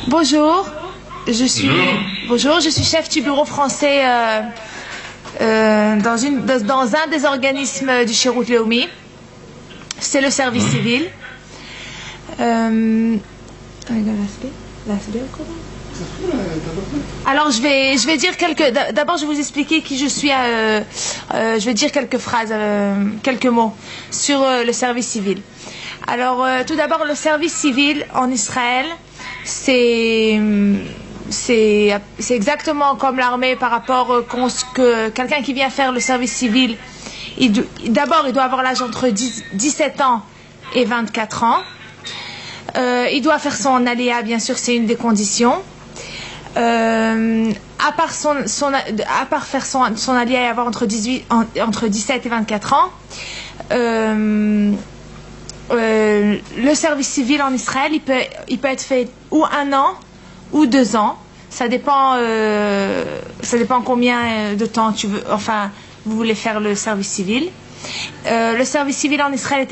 Bonjour, bonjour, je suis chef du bureau français dans un des organismes du Shirut Leumi. C'est le service civil. Alors je vais dire d'abord je vais vous expliquer qui je suis. Je vais dire quelques phrases, quelques mots sur le service civil. Alors tout d'abord, le service civil en Israël, c'est exactement comme l'armée par rapport que quelqu'un qui vient faire le service civil. D'abord, il doit avoir l'âge entre 17 ans et 24 ans. Il doit faire son aléa, bien sûr, c'est une des conditions. À part faire son aléa et avoir entre 17 et 24 ans, le service civil en Israël, il peut être fait ou 1 an ou 2 ans. Ça dépend combien de temps vous voulez faire le service civil. Le service civil en Israël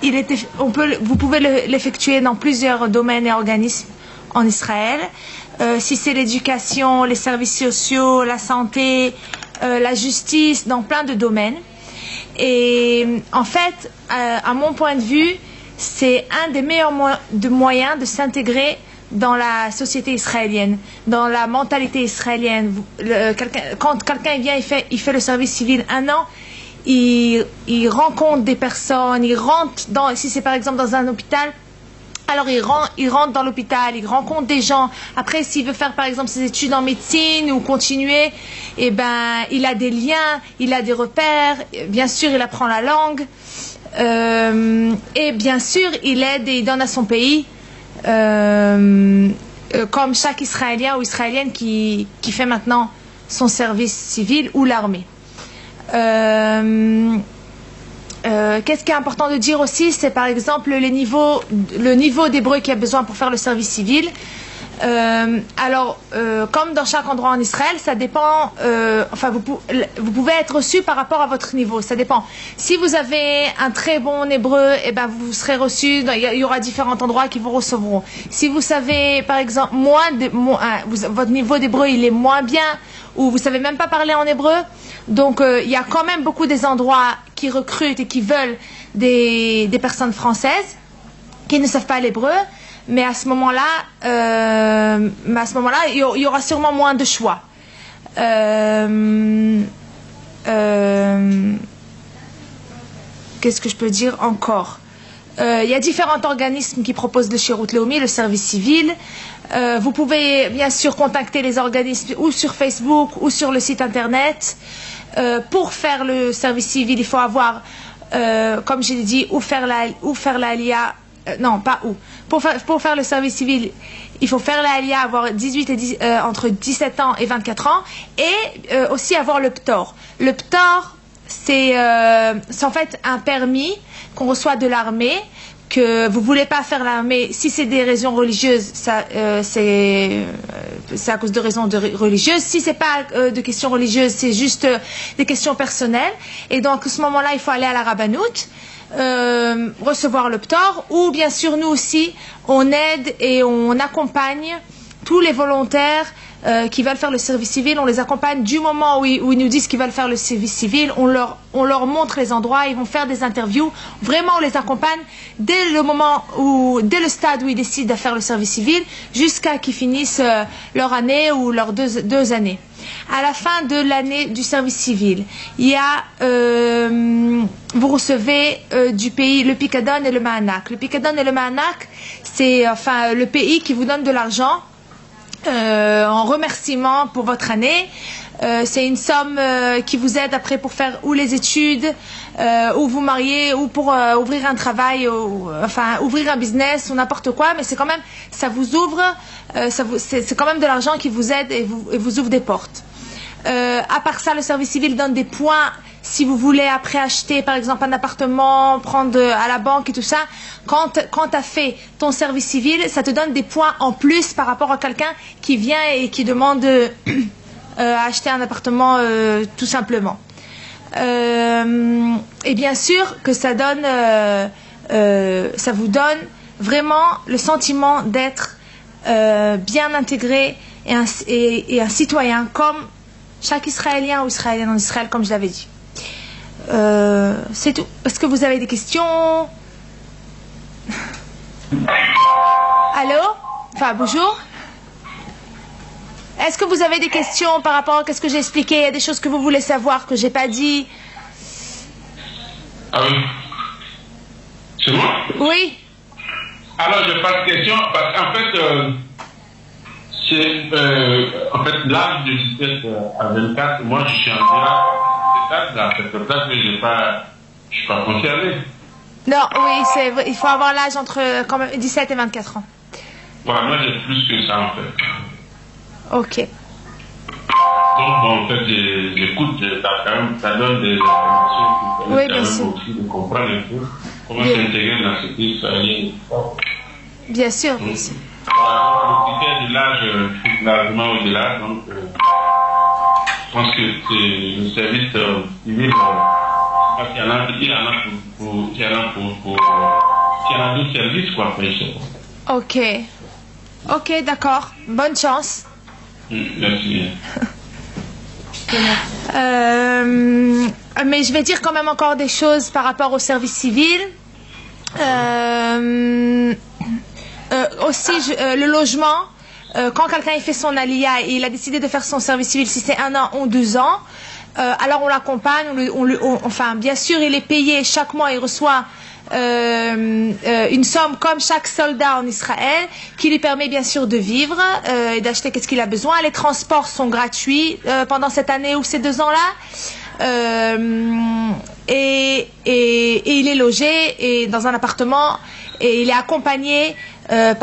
vous pouvez l'effectuer dans plusieurs domaines et organismes en Israël. Si c'est l'éducation, les services sociaux, la santé, la justice, dans plein de domaines. Et en fait, à mon point de vue, c'est un des meilleurs moyens de s'intégrer dans la société israélienne, dans la mentalité israélienne. Quand quelqu'un vient, il fait le service civil 1 an, il rencontre des personnes, si c'est par exemple dans un hôpital, alors il rentre dans l'hôpital, il rencontre des gens. Après, s'il veut faire par exemple ses études en médecine ou continuer, il a des liens, il a des repères. Bien sûr, il apprend la langue. Et bien sûr, il aide et il donne à son pays, comme chaque Israélien ou Israélienne qui fait maintenant son service civil ou l'armée. Qu'est-ce qui est important de dire aussi, c'est par exemple le niveau d'hébreu qu'il y a besoin pour faire le service civil. Comme dans chaque endroit en Israël, ça dépend. Vous pouvez être reçu par rapport à votre niveau. Ça dépend. Si vous avez un très bon hébreu, vous serez reçu. Il y aura différents endroits qui vous recevront. Si vous savez, par exemple, votre niveau d'hébreu il est moins bien, ou vous savez même pas parler en hébreu, donc il y a quand même beaucoup des endroits qui recrutent et qui veulent des personnes françaises qui ne savent pas l'hébreu. Mais à ce moment-là, il y aura sûrement moins de choix. Qu'est-ce que je peux dire encore? Il y a différents organismes qui proposent le Shirut Leumi, le service civil. Vous pouvez bien sûr contacter les organismes ou sur Facebook ou sur le site internet. Pour faire le service civil, il faut avoir, comme je l'ai dit, ou faire l'ALIA. Non, pas où. Pour faire le service civil, il faut faire l'ALIA, avoir entre 17 ans et 24 ans, et aussi avoir le PTOR. Le PTOR, c'est en fait un permis qu'on reçoit de l'armée, que vous voulez pas faire l'armée. Si c'est des raisons religieuses, c'est à cause de raisons religieuses. Si c'est pas de questions religieuses, c'est juste des questions personnelles. Et donc à ce moment-là, il faut aller à la rabbanout, recevoir le PTOR, ou bien sûr nous aussi on aide et on accompagne tous les volontaires qui veulent faire le service civil. On les accompagne du moment où ils nous disent qu'ils veulent faire le service civil. On leur montre les endroits, ils vont faire des interviews. Vraiment, on les accompagne dès le stade où ils décident de faire le service civil, jusqu'à qu'ils finissent leur année ou leurs deux années. À la fin de l'année du service civil, il y a vous recevez du pays le Pikadon et le Ma'anak. Le Pikadon et le Ma'anak, c'est le pays qui vous donne de l'argent en remerciement pour votre année. C'est une somme qui vous aide après pour faire ou les études, ou vous marier, ou pour ouvrir un travail, ouvrir un business ou n'importe quoi. Mais c'est quand même, ça vous ouvre, c'est quand même de l'argent qui vous aide et vous ouvre des portes. À part ça, le service civil donne des points si vous voulez après acheter par exemple un appartement, prendre à la banque et tout ça. Quand tu as fait ton service civil, ça te donne des points en plus par rapport à quelqu'un qui vient et qui demande à acheter un appartement tout simplement. Et bien sûr que ça vous donne vraiment le sentiment d'être bien intégré et un citoyen comme chaque Israélien ou Israélienne en Israël, comme je l'avais dit. C'est tout. Est-ce que vous avez des questions? Allô? Enfin, bonjour. Est-ce que vous avez des questions par rapport à ce que j'ai expliqué? Il y a des choses que vous voulez savoir que j'ai pas dit? Ah oui. C'est moi? Oui. Alors, je passe question, parce qu'en fait, l'âge de 17 à 24, moi, je suis en direct, c'est pour ça que je suis pas concerné. Non, oui, il faut avoir l'âge entre quand même 17 et 24 ans. Voilà, moi, j'ai plus que ça, en fait. Ok. Donc, bon, en fait, j'écoute, ça donne des informations qui Oui, bien permettent sûr. aussi de comprendre un peu comment Bien. s'intégrer dans ce qui israélien. Bien sûr, bien sûr. Voilà, le critère de l'âge, je suis largement au-delà, donc je pense que c'est le service civil, parce qu'il y en a d'autres services, quoi, après, je sais pas. Ok. Ok, d'accord. Bonne chance. Merci. Mais je vais dire quand même encore des choses par rapport au service civil. Aussi, le logement. Quand quelqu'un il fait son alia et il a décidé de faire son service civil, si c'est 1 an ou 2 ans, alors on l'accompagne. Enfin, bien sûr, il est payé chaque mois, il reçoit une somme comme chaque soldat en Israël qui lui permet bien sûr de vivre et d'acheter qu'est-ce qu'il a besoin. Les transports sont gratuits pendant cette année ou ces 2 ans-là. Et il est logé et dans un appartement et il est accompagné il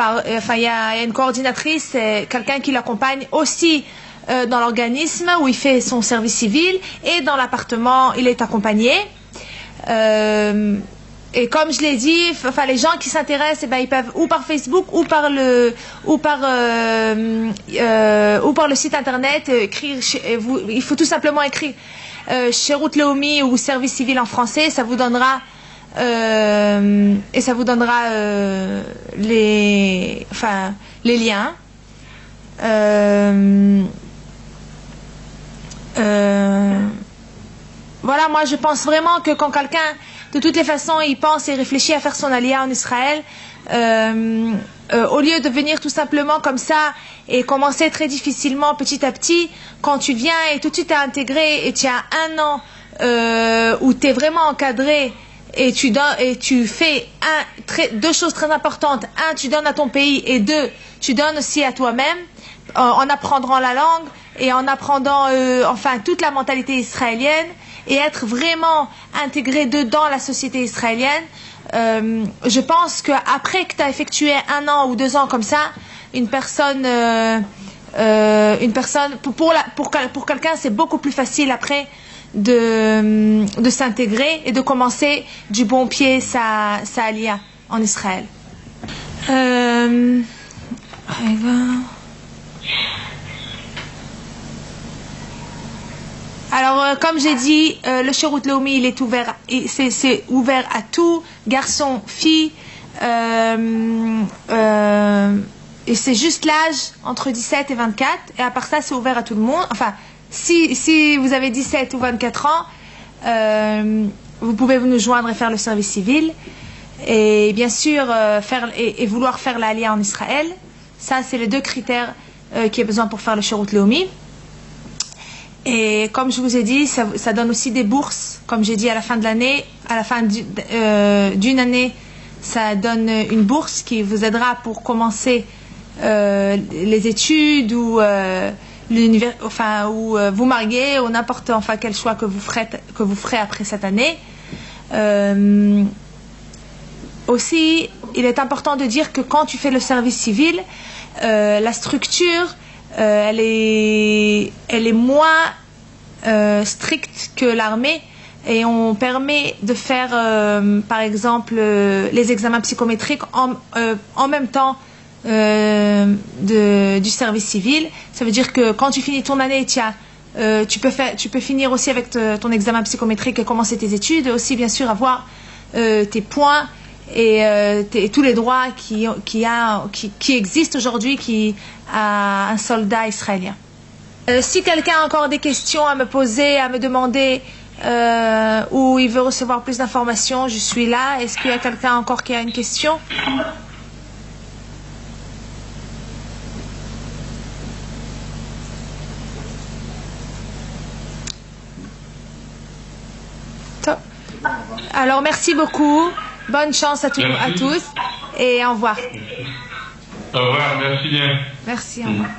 y a une coordinatrice, quelqu'un qui l'accompagne aussi dans l'organisme où il fait son service civil, et dans l'appartement il est accompagné. Et comme je l'ai dit, les gens qui s'intéressent, ils peuvent ou par Facebook ou par le site internet écrire. Il faut tout simplement écrire Sherut Leumi ou service civil en français. Ça vous donnera les liens. Voilà, moi je pense vraiment que quand quelqu'un, de toutes les façons, il pense et réfléchit à faire son alia en Israël, au lieu de venir tout simplement comme ça et commencer très difficilement, petit à petit, quand tu viens et tout de suite t'es intégré et tu as 1 an où tu es vraiment encadré et tu fais 2 choses très importantes. 1, tu donnes à ton pays, et 2, tu donnes aussi à toi-même en apprenant la langue et en apprenant toute la mentalité israélienne, et être vraiment intégré dedans la société israélienne. Je pense qu'après que tu as effectué 1 an ou 2 ans comme ça, une personne pour quelqu'un c'est beaucoup plus facile après de s'intégrer et de commencer du bon pied sa alia en Israël. Alors, comme j'ai dit, le Sherut Leumi, il est ouvert, c'est ouvert à tout, garçons, filles, et c'est juste l'âge entre 17 et 24, et à part ça, c'est ouvert à tout le monde. Enfin, si vous avez 17 ou 24 ans, vous pouvez nous joindre et faire le service civil, et bien sûr, vouloir faire l'aliyah en Israël. Ça, c'est les 2 critères qu'il y a besoin pour faire le Sherut Leumi. Et comme je vous ai dit, ça donne aussi des bourses. Comme j'ai dit, à la fin de l'année, à la fin d'une année, ça donne une bourse qui vous aidera pour commencer les études ou vous marier, ou n'importe quel choix que vous ferez après cette année. Aussi, il est important de dire que quand tu fais le service civil, la structure elle est moins stricte que l'armée, et on permet de faire par exemple les examens psychométriques en même temps du service civil. Ça veut dire que quand tu finis ton année, tu peux finir aussi avec ton examen psychométrique et commencer tes études, et aussi bien sûr avoir tes points et tous les droits qui existent aujourd'hui qui a un soldat israélien. Si quelqu'un a encore des questions à me poser, à me demander, ou il veut recevoir plus d'informations, je suis là. Est-ce qu'il y a quelqu'un encore qui a une question? Top. Alors merci beaucoup, bonne chance à tous et au revoir. Au revoir, merci bien. Merci, au revoir.